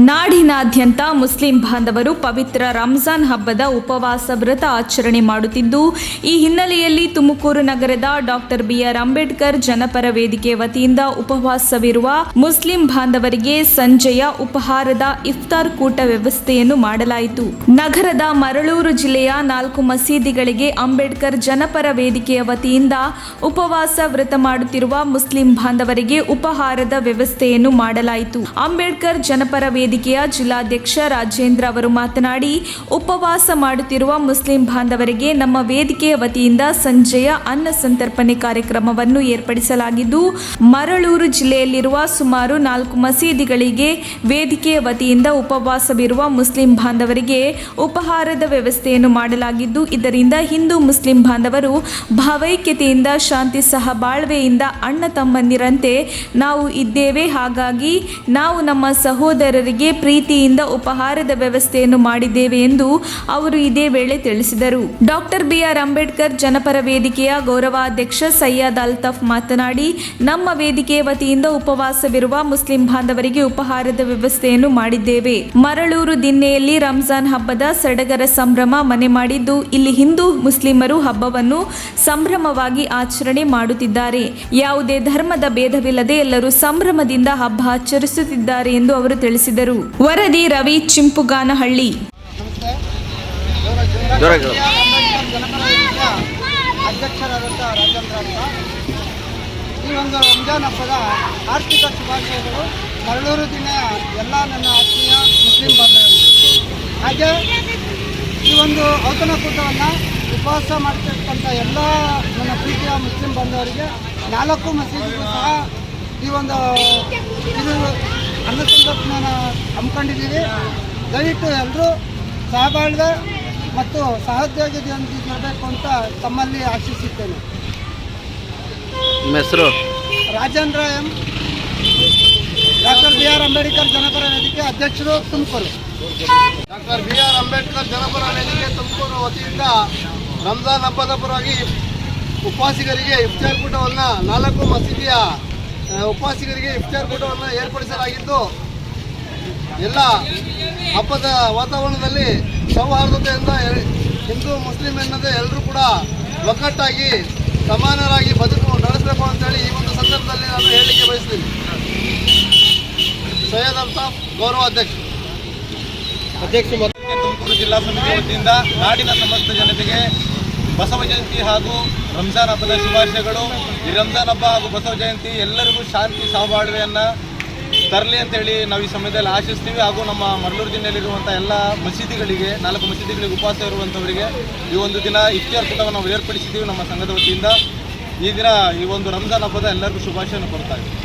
ನಾಡಿನಾದ್ಯಂತ ಮುಸ್ಲಿಂ ಬಾಂಧವರು ಪವಿತ್ರ ರಂಜಾನ್ ಹಬ್ಬದ ಉಪವಾಸ ವ್ರತ ಆಚರಣೆ ಮಾಡುತ್ತಿದ್ದು, ಈ ಹಿನ್ನೆಲೆಯಲ್ಲಿ ತುಮಕೂರು ನಗರದ ಡಾಕ್ಟರ್ ಬಿಆರ್ ಅಂಬೇಡ್ಕರ್ ಜನಪರ ವೇದಿಕೆ ವತಿಯಿಂದ ಉಪವಾಸವಿರುವ ಮುಸ್ಲಿಂ ಬಾಂಧವರಿಗೆ ಸಂಜೆಯ ಉಪಹಾರದ ಇಫ್ತಾರ್ ಕೂಟ ವ್ಯವಸ್ಥೆಯನ್ನು ಮಾಡಲಾಯಿತು. ನಗರದ ಮರಳೂರು ಜಿಲ್ಲೆಯ 4 ಮಸೀದಿಗಳಿಗೆ ಅಂಬೇಡ್ಕರ್ ಜನಪರ ವೇದಿಕೆಯ ವತಿಯಿಂದ ಉಪವಾಸ ವ್ರತ ಮಾಡುತ್ತಿರುವ ಮುಸ್ಲಿಂ ಬಾಂಧವರಿಗೆ ಉಪಹಾರದ ವ್ಯವಸ್ಥೆಯನ್ನು ಮಾಡಲಾಯಿತು. ಅಂಬೇಡ್ಕರ್ ಜನಪರ ವೇದಿಕೆಯ ಜಿಲ್ಲಾಧ್ಯಕ್ಷ ರಾಜೇಂದ್ರ ಅವರು ಮಾತನಾಡಿ, ಉಪವಾಸ ಮಾಡುತ್ತಿರುವ ಮುಸ್ಲಿಂ ಬಾಂಧವರಿಗೆ ನಮ್ಮ ವೇದಿಕೆಯ ವತಿಯಿಂದ ಸಂಜೆಯ ಅನ್ನ ಸಂತರ್ಪಣೆ ಕಾರ್ಯಕ್ರಮವನ್ನು ಏರ್ಪಡಿಸಲಾಗಿದ್ದು, ಮರಳೂರು ಜಿಲ್ಲೆಯಲ್ಲಿರುವ ಸುಮಾರು 4 ಮಸೀದಿಗಳಿಗೆ ವೇದಿಕೆಯ ವತಿಯಿಂದ ಉಪವಾಸವಿರುವ ಮುಸ್ಲಿಂ ಬಾಂಧವರಿಗೆ ಉಪಹಾರದ ವ್ಯವಸ್ಥೆಯನ್ನು ಮಾಡಲಾಗಿದ್ದು, ಇದರಿಂದ ಹಿಂದೂ ಮುಸ್ಲಿಂ ಬಾಂಧವರು ಭಾವೈಕ್ಯತೆಯಿಂದ ಶಾಂತಿ ಸಹಬಾಳ್ವೆಯಿಂದ ಅಣ್ಣ ತಮ್ಮಂದಿರಂತೆ ನಾವು ಇದ್ದೇವೆ. ಹಾಗಾಗಿ ನಾವು ನಮ್ಮ ಸಹೋದರರಿಗೆ ಪ್ರೀತಿಯಿಂದ ಉಪಹಾರದ ವ್ಯವಸ್ಥೆಯನ್ನು ಮಾಡಿದ್ದೇವೆ ಎಂದು ಅವರು ಇದೇ ವೇಳೆ ತಿಳಿಸಿದರು. ಡಾಕ್ಟರ್ ಬಿಆರ್ ಅಂಬೇಡ್ಕರ್ ಜನಪರ ವೇದಿಕೆಯ ಗೌರವಾಧ್ಯಕ್ಷ ಸೈಯದ್ ಅಲ್ತಾಫ್ ಮಾತನಾಡಿ, ನಮ್ಮ ವೇದಿಕೆಯ ವತಿಯಿಂದ ಉಪವಾಸವಿರುವ ಮುಸ್ಲಿಂ ಬಾಂಧವರಿಗೆ ಉಪಹಾರದ ವ್ಯವಸ್ಥೆಯನ್ನು ಮಾಡಿದ್ದೇವೆ. ಮರಳೂರು ದಿನ್ನೆಯಲ್ಲಿ ರಂಜಾನ್ ಹಬ್ಬದ ಸಡಗರ ಸಂಭ್ರಮ ಮನೆ ಮಾಡಿದ್ದು, ಇಲ್ಲಿ ಹಿಂದೂ ಮುಸ್ಲಿಮರು ಹಬ್ಬವನ್ನು ಸಂಭ್ರಮವಾಗಿ ಆಚರಣೆ ಮಾಡುತ್ತಿದ್ದಾರೆ. ಯಾವುದೇ ಧರ್ಮದ ಭೇದವಿಲ್ಲದೆ ಎಲ್ಲರೂ ಸಂಭ್ರಮದಿಂದ ಹಬ್ಬ ಆಚರಿಸುತ್ತಿದ್ದಾರೆ ಎಂದು ಅವರು ತಿಳಿಸಿದರು. ವರದಿ ರವಿ ಚಿಂಪುಗಾನಹಳ್ಳಿ. ಅಧ್ಯಕ್ಷರಾದಂಥ ರಾಜೇಂದ್ರ ಅಂತ ಈ ಒಂದು ರಂಜಾನ್ ಹಬ್ಬದ ಆರ್ಥಿಕ ಶುಭಾಶಯಗಳು ಮರಳೂರು ಜಿಲ್ಲೆಯ ಎಲ್ಲ ನನ್ನ ಆತ್ಮೀಯ ಮುಸ್ಲಿಂ ಬಾಂಧವರಿಗೆ. ಹಾಗೆ ಈ ಒಂದು ಔತಣಕೂಟವನ್ನು ಉಪವಾಸ ಮಾಡ್ತಿರ್ತಕ್ಕಂಥ ಎಲ್ಲ ನನ್ನ ಪ್ರೀತಿಯ ಮುಸ್ಲಿಂ ಬಾಂಧವರಿಗೆ 4 ಮಸೀದಿಗೂ ಸಹ ಈ ಒಂದು ಅನ್ನಸಂತರ್ಪಣೆನ ಹಮ್ಮಿಕೊಂಡಿದ್ದೀವಿ. ದಯವಿಟ್ಟು ಎಲ್ಲರೂ ಸಹಬಾಳ್ವೆ ಮತ್ತು ಸಹೋದ್ಯೋಗದೊಂದಿಗಿರಬೇಕು ಅಂತ ತಮ್ಮಲ್ಲಿ ಆಶಿಸುತ್ತೇನೆ. ನಿಮ್ಮ ಹೆಸರು? Rajendra M, doctor B R Ambedkar ಜನಪರ ವೇದಿಕೆ ಅಧ್ಯಕ್ಷರು, ತುಮಕೂರು. ಡಾಕ್ಟರ್ ಬಿಆರ್ ಅಂಬೇಡ್ಕರ್ ಜನಪರ ವೇದಿಕೆ ತುಮಕೂರು ವತಿಯಿಂದ ರಂಜಾನ್ ಹಬ್ಬದ ಪರವಾಗಿ ಉಪವಾಸಿಗರಿಗೆ ಇಫ್ತಾರ್ ಕೂಟವನ್ನು 4 ಮಸೀದಿಯ ಉಪವಾಸಿಗರಿಗೆ ಇಫ್ತಾರ್ ಕೂಟವನ್ನು ಏರ್ಪಡಿಸಲಾಗಿದ್ದು, ಎಲ್ಲ ಹಬ್ಬದ ವಾತಾವರಣದಲ್ಲಿ ಸೌಹಾರ್ದತೆಯಿಂದ ಹಿಂದೂ ಮುಸ್ಲಿಂ ಎನ್ನದೇ ಎಲ್ಲರೂ ಕೂಡ ಒಗ್ಗಟ್ಟಾಗಿ ಸಮಾನರಾಗಿ ಬದುಕು ನಡೆಸಬೇಕು ಅಂತೇಳಿ ಈ ಒಂದು ಸಂದರ್ಭದಲ್ಲಿ ನಾನು ಹೇಳಲಿಕ್ಕೆ ಬಯಸ್ತೀನಿ. ಸೈಯದ್ ಅಲ್ತಾಫ್, ಗೌರವಾಧ್ಯಕ್ಷ. ತುಮಕೂರು ಜಿಲ್ಲಾ ಸಮಿತಿ ವತಿಯಿಂದ ನಾಡಿನ ಸಮಸ್ತ ಜನತೆಗೆ ಬಸವ ಜಯಂತಿ ಹಾಗೂ ರಂಜಾನ್ ಹಬ್ಬದ ಶುಭಾಶಯಗಳು. ಈ ರಂಜಾನ್ ಹಬ್ಬ ಹಾಗೂ ಬಸವ ಜಯಂತಿ ಎಲ್ಲರಿಗೂ ಶಾಂತಿ ಸಹಬಾಳ್ವೆಯನ್ನು ತರಲಿ ಅಂತೇಳಿ ನಾವು ಈ ಸಮಯದಲ್ಲಿ ಆಶಿಸ್ತೀವಿ. ಹಾಗೂ ನಮ್ಮ ಮರಳೂರು ಜಿಲ್ಲೆಯಲ್ಲಿರುವಂಥ ಎಲ್ಲ ಮಸೀದಿಗಳಿಗೆ 4 ಮಸೀದಿಗಳಿಗೆ ಉಪವಾಸ ಇರುವಂಥವರಿಗೆ ಈ ಒಂದು ದಿನ ಇಫ್ತಾರ್ ಕೂಟವನ್ನು ನಾವು ಏರ್ಪಡಿಸಿದ್ದೀವಿ ನಮ್ಮ ಸಂಘದ ವತಿಯಿಂದ. ಈ ದಿನ ಈ ಒಂದು ರಂಜಾನ್ ಹಬ್ಬದ ಎಲ್ಲರಿಗೂ ಶುಭಾಶಯವನ್ನು ಕೊಡ್ತಾ ಇದ್ದೀವಿ.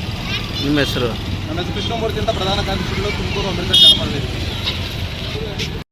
ನಿಮ್ಮ ಹೆಸರು? ನನ್ನ ಹೆಸರು ಕೃಷ್ಣಮೂರ್ತಿ ಅಂತ, ಪ್ರಧಾನ ಕಾರ್ಯದರ್ಶಿಗಳು, ತುಮಕೂರು ಅಂಬೇಡ್ಕರ್ ಜನಪರ ವೇದಿಕೆ.